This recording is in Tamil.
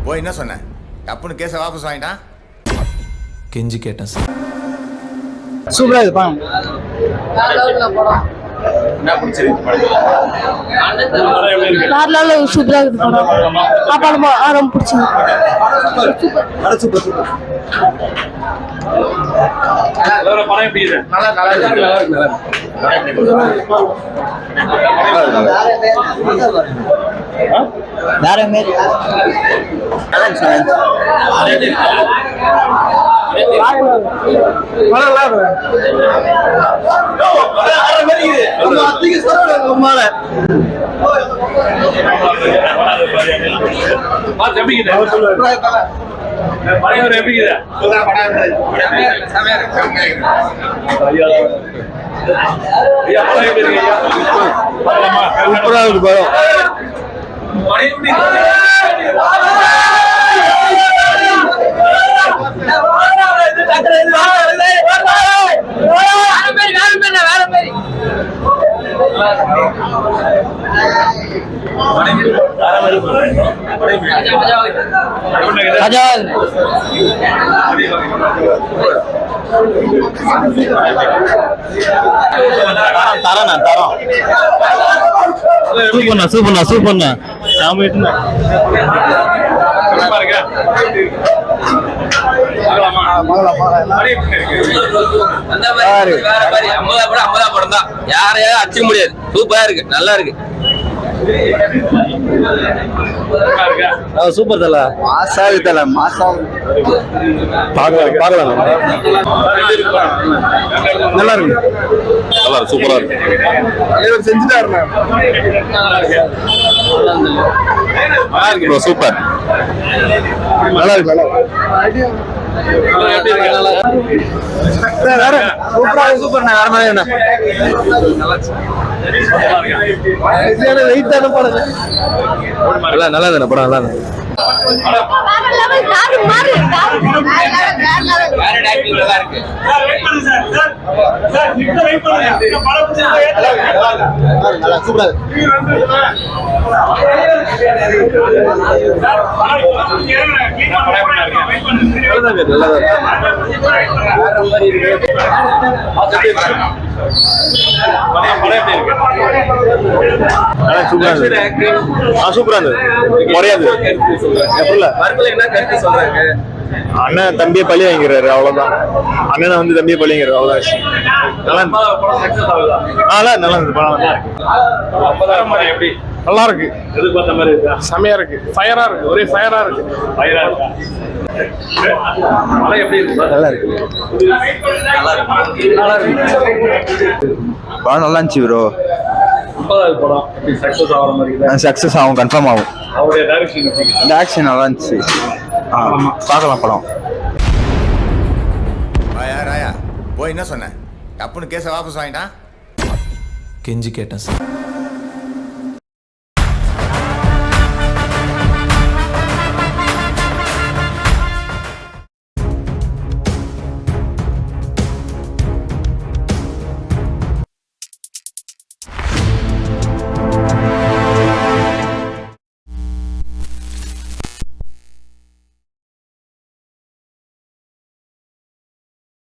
போய் என்ன சொன்னேன்? தப்புன்னு கேஸை வாபஸ் வாங்கிட்டான். கெஞ்சி கேட்டேன் சார். சூப்பரா இது பாருங்க. என்ன பிடிச்சிருக்கு படம்? சூப்பரா இருக்கு படம். ரொம்ப பிடிச்சது. படம் எப்படி இருக்கு? வேற மாதிரி சூப்பர்ண்ணா சூப்பர்ண்ணா படம் தான். யாரையாவது அடிச்சிக்க முடியாது. சூப்பரா இருக்கு, நல்லா இருக்கு. சூப்பர் தல மாசா தல மாசா பாக்கலாம் நல்லா இருக்கு, நல்லா இருக்கு, சூப்பரா இருக்கு. செஞ்சுட்டாரு சூப்பர், நல்லா இருக்கு. சூப்பர் வேற மாதிரி என்ன நல்லா தானே படம், நல்லா சூப்பரா அண்ணன் தம்பியை பழி வாங்கிறாரு, அவ்வளவுதான். அண்ணனை வந்து தம்பியை பழி வாங்கிறாரு, அவ்வளவுதான். நல்லா இருக்கு, செமையா இருக்கு, ஃபயரா இருக்கு, ஒரே ஃபயரா இருக்கு. நல்லா இருக்கு, படம் நல்லா இருந்துச்சு ப்ரோ. சக்சஸ் ஆகும், கன்ஃபார்ம் ஆகும். இந்த ஆக்ஷன் நல்லா இருந்துச்சு, பார்க்கலாம் படம். ராயா போய் என்ன சொன்னேன்? தப்புன்னு கேஸை வாபஸ் வாங்கிட்டான். கெஞ்சி கேட்டேன் சார்.